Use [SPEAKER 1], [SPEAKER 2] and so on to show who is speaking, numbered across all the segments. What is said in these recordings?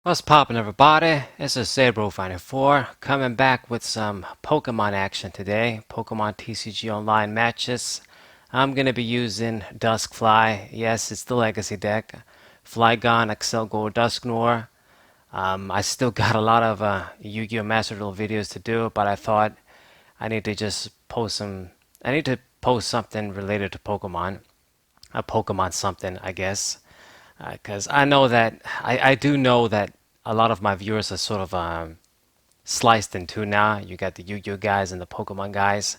[SPEAKER 1] What's poppin', everybody? This is Sabro54 coming back with some Pokemon action today. Pokemon TCG Online matches. I'm gonna be using Duskfly. Yes, it's the Legacy deck. Flygon Accelgor Dusknoir. I still got a lot of Yu-Gi-Oh! Master Duel videos to do, but I thought I need to just post some. I need to post something related to Pokemon. A Pokemon something, I guess. Because I know that I do know that a lot of my viewers are sort of sliced in two now. You got the Yu-Gi-Oh guys and the Pokemon guys.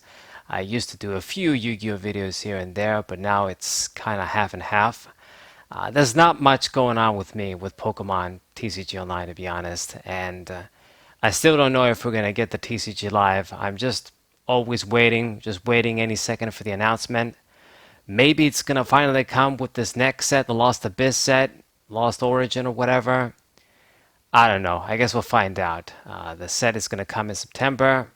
[SPEAKER 1] I used to do a few Yu-Gi-Oh videos here and there, but now it's kind of half and half. There's not much going on with me with Pokemon TCG Online, to be honest, and I still don't know if we're gonna get the TCG live. I'm just always waiting, just waiting any second for the announcement. Maybe it's gonna finally come with this next set, the Lost Abyss set, Lost Origin or whatever. I don't know. I guess we'll find out. The set is gonna come in September.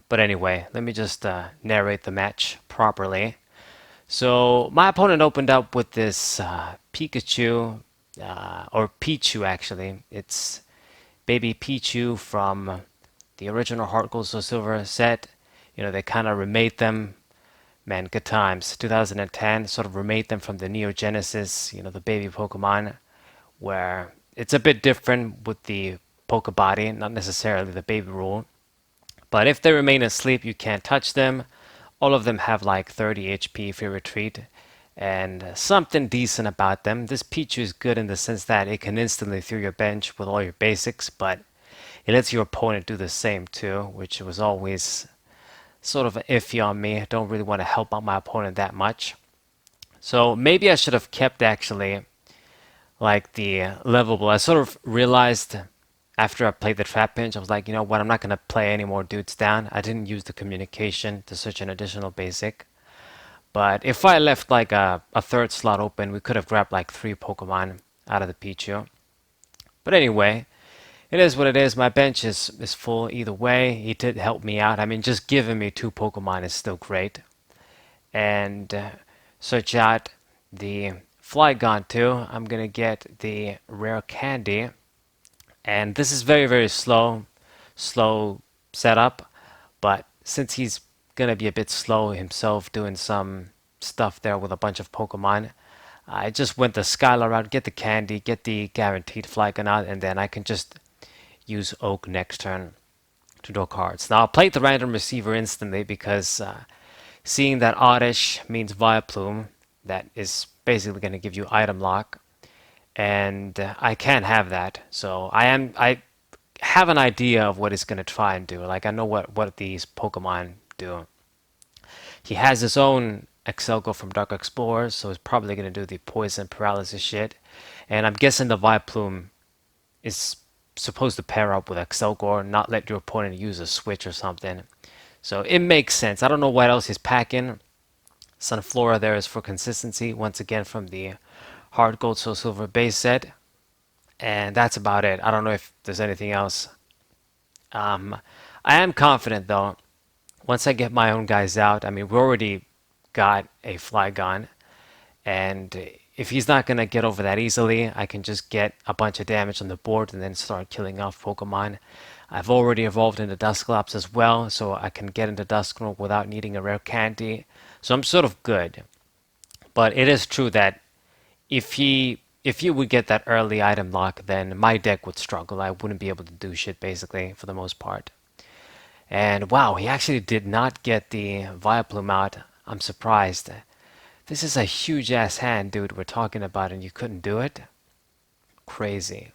[SPEAKER 1] But anyway, let me just narrate the match properly. So my opponent opened up with this Pikachu, or Pichu actually. It's baby Pichu from the original Heart Gold Soul Silver set. You know, they kind of remade them. Man, good times. 2010 sort of remade them from the Neo Genesis, you know, the baby Pokemon, where it's a bit different with the Poke Body, not necessarily the baby rule. But if they remain asleep, you can't touch them. All of them have like 30 HP if you retreat, and something decent about them. This Pichu is good in the sense that it can instantly through your bench with all your basics, but it lets your opponent do the same too, which was always sort of iffy on me. I don't really want to help out my opponent that much. So maybe I should have kept actually like the livable. I sort of realized after I played the trap pinch, I was like, you know what, I'm not gonna play any more dudes down. I didn't use the communication to search an additional basic. But if I left like a third slot open, we could have grabbed like three Pokemon out of the Pichu. But anyway, it is what it is. My bench is full either way. He did help me out. I mean, just giving me two Pokemon is still great. And search out the Flygon too. I'm gonna get the rare candy, and this is very very slow setup. But since he's gonna be a bit slow himself, doing some stuff there with a bunch of Pokemon, I just went the Skylar route, get the candy, get the guaranteed Flygon out, and then I can just use Oak next turn to draw cards. Now I played the random receiver instantly because seeing that Oddish means Vileplume, that is basically going to give you item lock, and I can't have that. So I have an idea of what it's going to try and do. Like I know what these Pokemon do. He has his own Accelgor from Dark Explorers, so he's probably going to do the poison paralysis shit. And I'm guessing the Vileplume is supposed to pair up with Accelgor, not let your opponent use a switch or something. So it makes sense. I don't know what else he's packing. Sunflora there is for consistency, once again from the Hard Gold Soul Silver base set. And that's about it. I don't know if there's anything else. Um, I am confident though, once I get my own guys out, I mean, we already got a Flygon, and if he's not going to get over that easily, I can just get a bunch of damage on the board and then start killing off Pokemon. I've already evolved into Dusclops as well, so I can get into Dusknoir without needing a rare candy. So I'm sort of good. But it is true that if you would get that early item lock, then my deck would struggle. I wouldn't be able to do shit basically for the most part. And wow, he actually did not get the Vileplume out. I'm surprised. This is a huge ass hand, dude, we're talking about, and you couldn't do it? Crazy.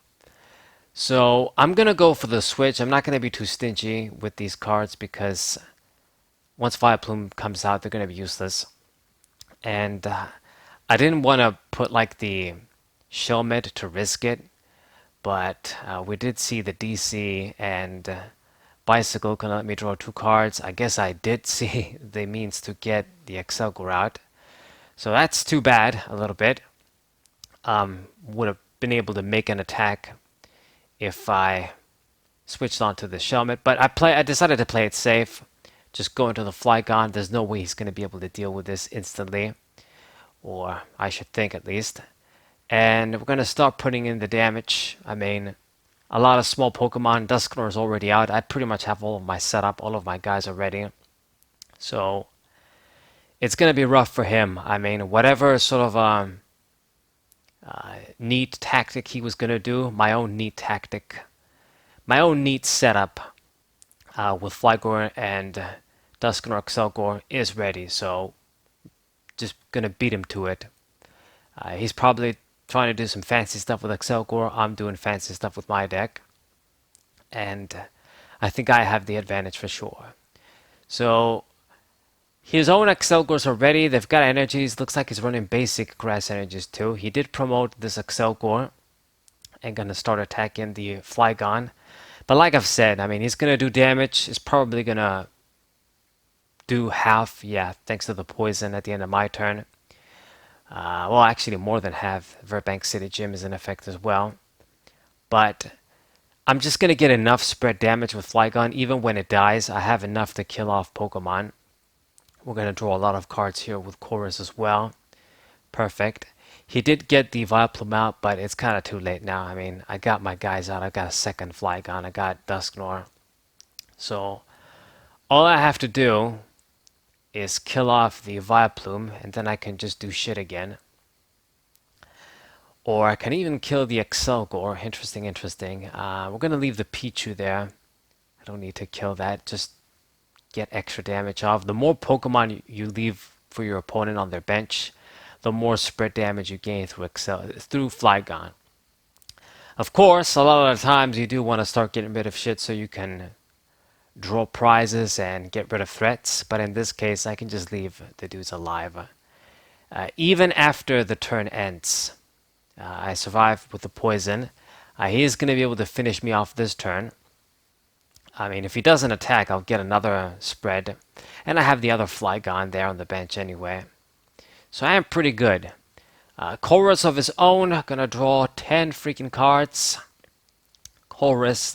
[SPEAKER 1] So I'm gonna go for the switch. I'm not gonna be too stingy with these cards because once Vileplume comes out, they're gonna be useless. And I didn't want to put like the Shelmet to risk it, but we did see the DC and Bicycle can let me draw two cards. I guess I did see the means to get the Accelgor out. So that's too bad, a little bit. Would have been able to make an attack if I switched onto the Shelmet, but I decided to play it safe. Just go into the Flygon. There's no way he's going to be able to deal with this instantly, or I should think at least. And we're going to start putting in the damage. I mean, a lot of small Pokemon. Dusknoir is already out. I pretty much have all of my setup, all of my guys are ready. So it's gonna be rough for him. I mean, whatever sort of neat tactic he was gonna do, my own neat tactic, my own neat setup with Flygon and Dusknoir Accelgor is ready. So just gonna beat him to it. He's probably trying to do some fancy stuff with Accelgor. I'm doing fancy stuff with my deck, and I think I have the advantage for sure. So his own Accelgors are ready. They've got energies. Looks like he's running basic grass energies too. He did promote this Accelgor and gonna start attacking the Flygon. But like I've said, I mean, he's gonna do damage. He's probably gonna do half, yeah, thanks to the poison at the end of my turn. Well, actually, more than half. Verbank City Gym is in effect as well. But I'm just gonna get enough spread damage with Flygon. Even when it dies, I have enough to kill off Pokemon. We're gonna draw a lot of cards here with Chorus as well. Perfect. He did get the Vileplume out, but it's kind of too late now. I mean, I got my guys out. I got a second Flygon. I got Dusknoir. So all I have to do is kill off the Vileplume, and then I can just do shit again. Or I can even kill the Accelgor. Interesting, interesting. We're going to leave the Pichu there. I don't need to kill that. Just get extra damage off. The more Pokemon you leave for your opponent on their bench, the more spread damage you gain through Flygon. Of course, a lot of the times you do want to start getting rid of shit so you can draw prizes and get rid of threats, but in this case I can just leave the dudes alive. Even after the turn ends, I survive with the poison. He is going to be able to finish me off this turn. I mean, if he doesn't attack, I'll get another spread, and I have the other Flygon there on the bench anyway. So I am pretty good. Chorus of his own, gonna draw 10 freaking cards. Chorus,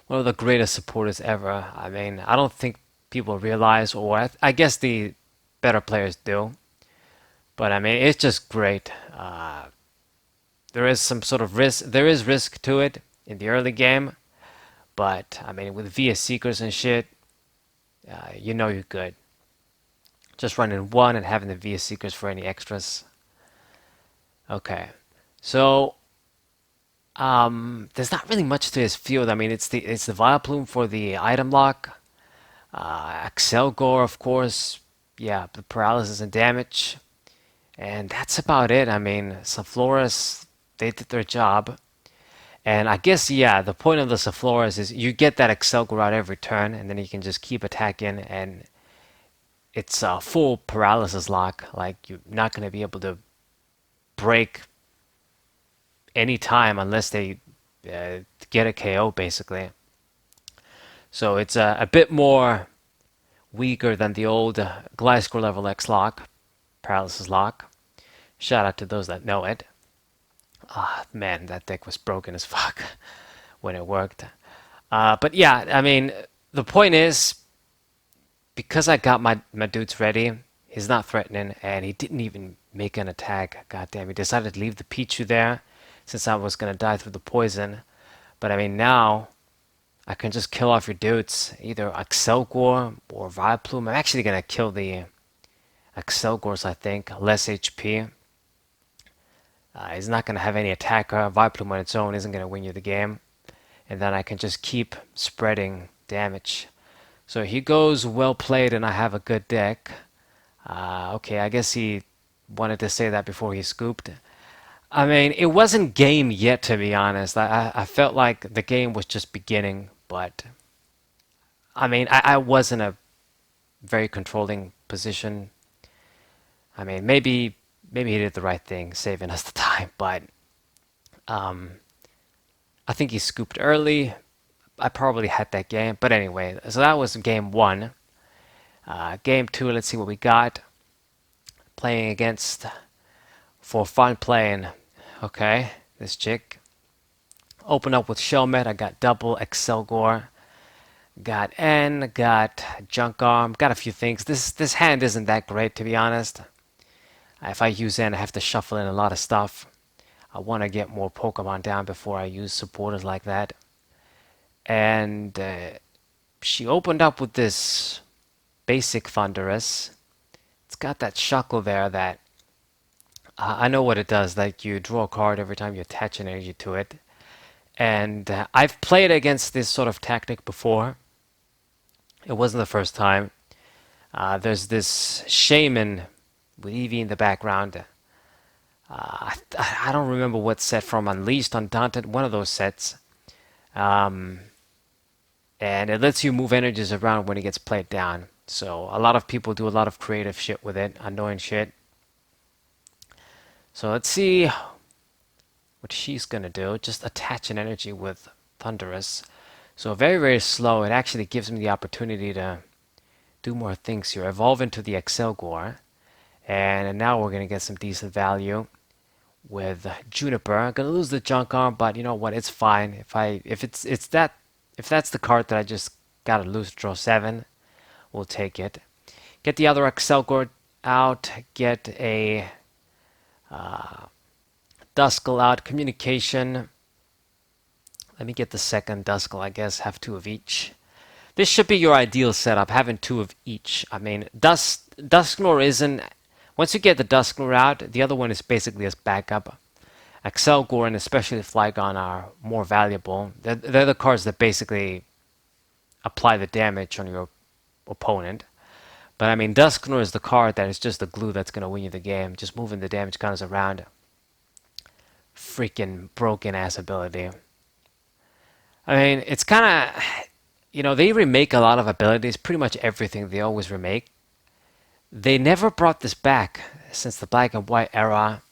[SPEAKER 1] one of the greatest supporters ever. I mean, I don't think people realize, or I guess the better players do. But I mean, it's just great. There is some sort of risk. There is risk to it in the early game, but I mean, with VS Seekers and shit, you know you're good. Just running one and having the VS Seekers for any extras. Okay, so there's not really much to his field. I mean, it's the Vileplume for the item lock. Accelgor, of course. Yeah, the paralysis and damage. And that's about it. I mean, Safloras, they did their job. And I guess, yeah, the point of the Safloras is you get that Accelgor out every turn, and then you can just keep attacking, and it's a full paralysis lock. Like, you're not going to be able to break any time unless they get a KO, basically. So it's a bit more weaker than the old Gliscor level X lock, paralysis lock. Shout out to those that know it. Ah, man, that deck was broken as fuck when it worked. But yeah, I mean, the point is, because I got my dudes ready, he's not threatening, and he didn't even make an attack. God damn, he decided to leave the Pichu there, since I was gonna die through the poison. But I mean, now I can just kill off your dudes, either Accelgor or Vileplume. I'm actually gonna kill the Accelgors, I think. Less HP. He's not gonna have any attacker. Vileplume on its own isn't gonna win you the game. And then I can just keep spreading damage. So he goes well played, and I have a good deck. Okay, I guess he wanted to say that before he scooped. I mean, it wasn't game yet, to be honest. I felt like the game was just beginning, but I mean, I was in a very controlling position. I mean, maybe he did the right thing, saving us the time, but I think he scooped early. I probably had that game, but anyway, so that was game one. Game two, let's see what we got. Playing against, for fun playing, okay, this chick. Open up with Shelmet. I got double Accelgor. Got N, got Junk Arm, got a few things. This hand isn't that great, to be honest. If I use N, I have to shuffle in a lot of stuff. I want to get more Pokemon down before I use supporters like that. And she opened up with this basic Thunderous. It's got that Shuckle there that I know what it does. Like you draw a card every time you attach an energy to it. And I've played against this sort of tactic before. It wasn't the first time. There's this Shaman with Eevee in the background. I don't remember what set from Unleashed, Undaunted, one of those sets. Um, and it lets you move energies around when it gets played down. So a lot of people do a lot of creative shit with it, annoying shit. So let's see what she's gonna do. Just attach an energy with Thunderous. So very, very slow. It actually gives me the opportunity to do more things here. Evolve into the Accelgor. And now we're gonna get some decent value with Juniper. I'm gonna lose the junk arm, but you know what? It's fine. If that's the card that I just gotta lose, draw 7, we'll take it. Get the other Accelgor out. Get a Duskull out. Communication. Let me get the second Duskull, I guess. Have 2 of each. This should be your ideal setup, having 2 of each. I mean, Dusknoir isn't. Once you get the Dusknoir out, the other one is basically as backup. Accelgor and especially Flygon are more valuable. They're the cards that basically apply the damage on your opponent. But I mean, Dusknoir is the card that is just the glue that's going to win you the game. Just moving the damage counters around. Freaking broken ass ability. I mean, it's kind of. They remake a lot of abilities, pretty much everything they always remake. They never brought this back since the black and white era.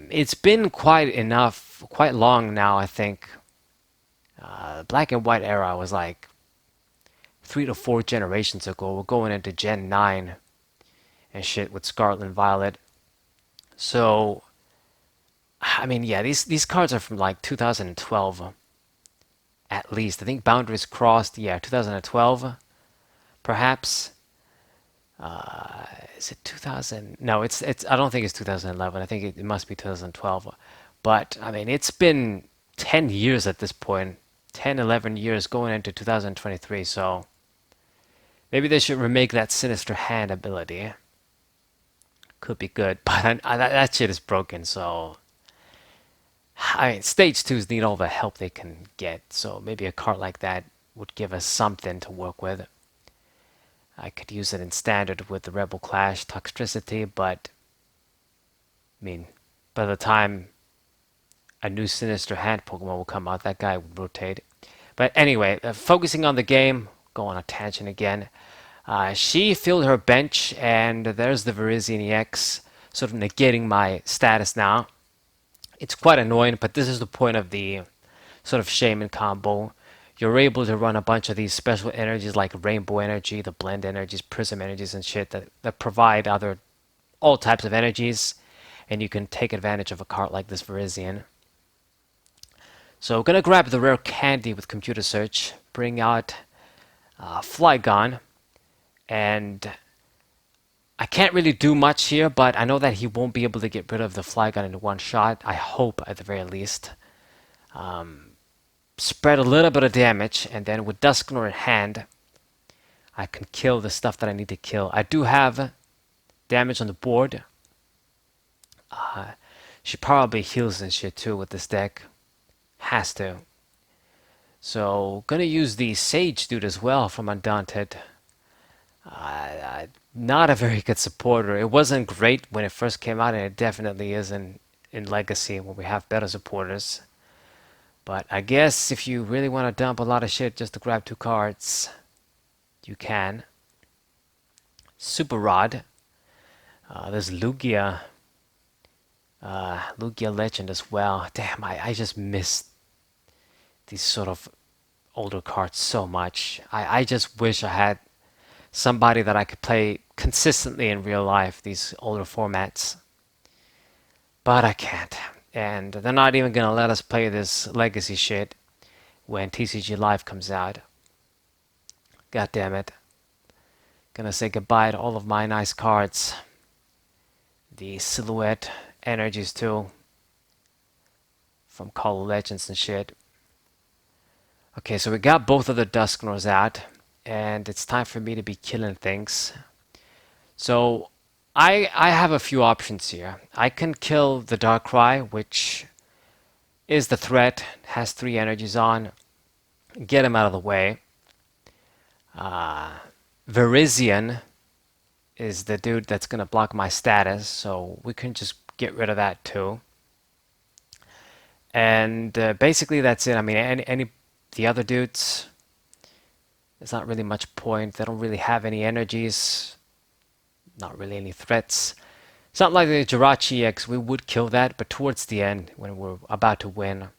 [SPEAKER 1] It's been quite long now, I think. Black and white era was like 3 to 4 generations ago. We're going into Gen 9 and shit with Scarlet and Violet. So, I mean, yeah, these cards are from like 2012 at least. I think Boundaries Crossed, yeah, 2012 perhaps. Is it 2000? No, it's. I don't think it's 2011. I think it must be 2012. But I mean, it's been 10 years at this point. 10, 11 years going into 2023. So maybe they should remake that Sinister Hand ability. Could be good, but that shit is broken. So I mean, stage twos need all the help they can get. So maybe a card like that would give us something to work with. I could use it in standard with the Rebel Clash Toxicity, but I mean, by the time a new Sinister Hand Pokemon will come out, that guy will rotate. But anyway, focusing on the game, go on a tangent again. She filled her bench, and there's the Virizion EX, sort of negating my status now. It's quite annoying, but this is the point of the sort of Shaman combo. You're able to run a bunch of these special energies like Rainbow Energy, the Blend Energies, Prism Energies, and shit that provide all types of energies, and you can take advantage of a card like this Virizion. So, gonna grab the rare candy with computer search, bring out Flygon, and I can't really do much here, but I know that he won't be able to get rid of the Flygon in one shot. I hope, at the very least. Spread a little bit of damage, and then with Dusknoir in hand, I can kill the stuff that I need to kill. I do have damage on the board. She probably heals and shit too with this deck. Has to. So, gonna use the Sage dude as well from Undaunted. Not a very good supporter. It wasn't great when it first came out, and it definitely isn't in Legacy when we have better supporters. But I guess if you really want to dump a lot of shit just to grab 2 cards, you can. Super Rod. There's Lugia. Lugia Legend as well. Damn, I just miss these sort of older cards so much. I just wish I had somebody that I could play consistently in real life, these older formats. But I can't. And they're not even gonna let us play this legacy shit when TCG Live comes out. God damn it. Gonna say goodbye to all of my nice cards. The Silhouette energies too. from Call of Legends and shit. Okay, so we got both of the Dusknoirs out, and it's time for me to be killing things. So I have a few options here. I can kill the Darkrai, which is the threat, has 3 energies on, get him out of the way. Virizion is the dude that's gonna block my status, so we can just get rid of that too. And basically that's it. I mean, any the other dudes, there's not really much point. They don't really have any energies, not really any threats. Something like the Jirachi X, we would kill that, but towards the end, when we're about to win,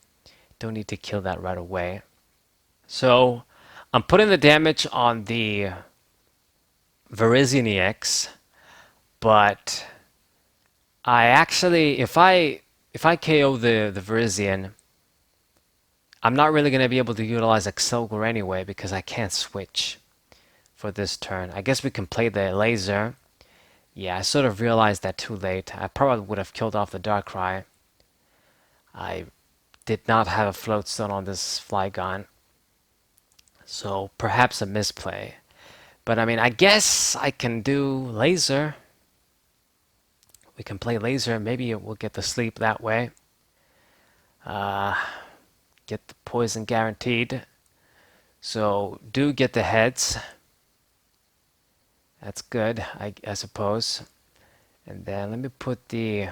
[SPEAKER 1] don't need to kill that right away. So I'm putting the damage on the Virizion EX, but I actually, if I KO the Virizion, I'm not really going to be able to utilize Accelgor anyway because I can't switch for this turn. I guess we can play the laser. Yeah, I sort of realized that too late. I probably would have killed off the Darkrai. I did not have a float stone on this Flygon, so perhaps a misplay. But I mean, I guess I can do laser. We can play laser. Maybe we'll get the sleep that way. Get the poison guaranteed. So do get the heads. That's good, I suppose. And then let me put the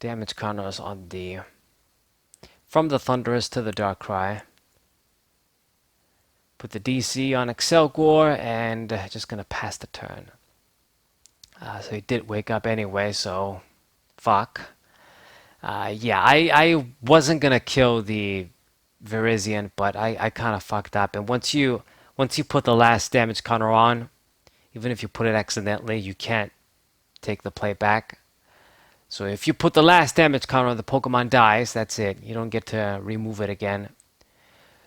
[SPEAKER 1] damage counters on the from the Thunderous to the Darkrai. Put the DC on Accelgor and just gonna pass the turn. So he did wake up anyway, so fuck. Yeah, I wasn't gonna kill the Virizion, but I kind of fucked up. And once you put the last damage counter on, even if you put it accidentally, you can't take the play back. So if you put the last damage counter on, the Pokemon dies, that's it. You don't get to remove it again.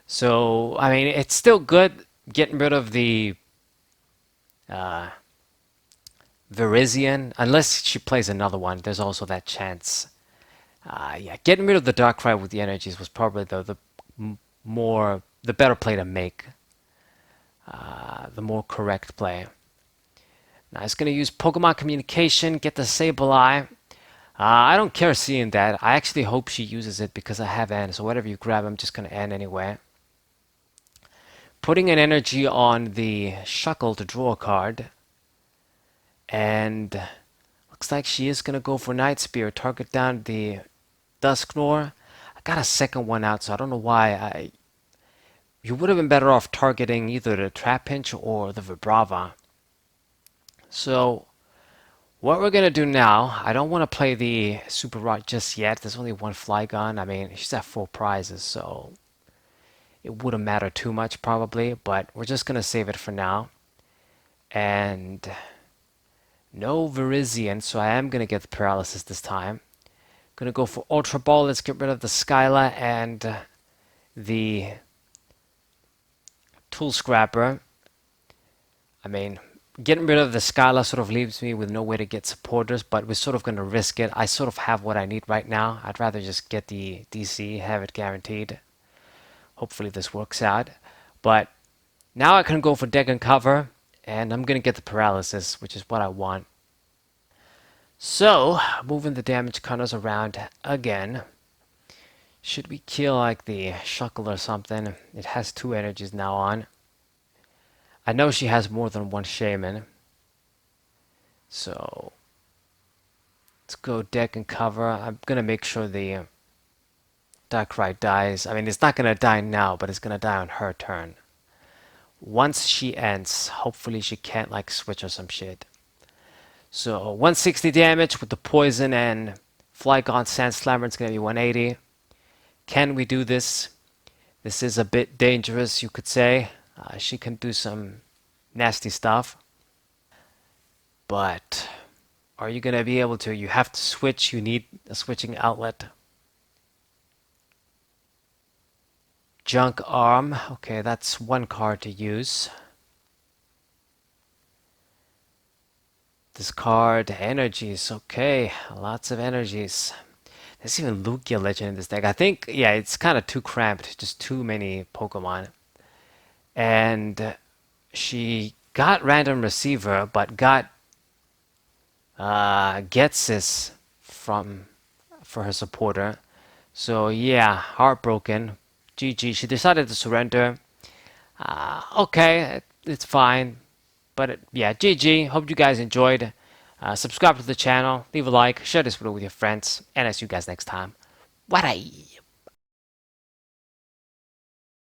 [SPEAKER 1] So, I mean, it's still good getting rid of the uh, Virizion, unless she plays another one. There's also that chance. Yeah, getting rid of the Darkrai with the energies was probably the better play to make, the more correct play. Now it's going to use Pokemon Communication, get the Sableye. I don't care seeing that. I actually hope she uses it because I have N, so whatever you grab, I'm just going to N anyway. Putting an energy on the Shuckle to draw a card. And looks like she is going to go for Night Spear, target down the Dusknoir. I got a second one out, so I don't know why. You would have been better off targeting either the Trapinch or the Vibrava. So what we're going to do now, I don't want to play the Super Rod just yet. There's only one Flygon. I mean, she's at 4 prizes, so it wouldn't matter too much probably, but we're just going to save it for now. And no Virizion, so I am going to get the paralysis this time. Going to go for Ultra Ball. Let's get rid of the Skyla and the Tool Scrapper. I mean, getting rid of the Skyla sort of leaves me with no way to get supporters, but we're sort of going to risk it. I sort of have what I need right now. I'd rather just get the DC, have it guaranteed. Hopefully this works out. But now I can go for Deck and Cover, and I'm going to get the paralysis, which is what I want. So, moving the damage counters around again. Should we kill like the Shuckle or something? It has 2 energies now on. I know she has more than one Shaman. So, let's go Deck and Cover. I'm going to make sure the Darkrai dies. I mean, it's not going to die now, but it's going to die on her turn. Once she ends, hopefully she can't like switch or some shit. So 160 damage with the poison and Flygon Sand Slammer. It's going to be 180. Can we do this? This is a bit dangerous, you could say. She can do some nasty stuff. But are you going to be able to? You have to switch. You need a switching outlet. Junk Arm. Okay, that's one card to use. Discard energies. Okay, lots of energies. There's even Lugia Legend in this deck. I think, yeah, it's kind of too cramped, just too many Pokemon. And she got Random Receiver, but got Getsis from for her supporter. So yeah, heartbroken. GG. She decided to surrender. Okay, it's fine. But yeah, GG. Hope you guys enjoyed. Subscribe to the channel, leave a like, share this video with your friends, and I'll see you guys next time. Bye.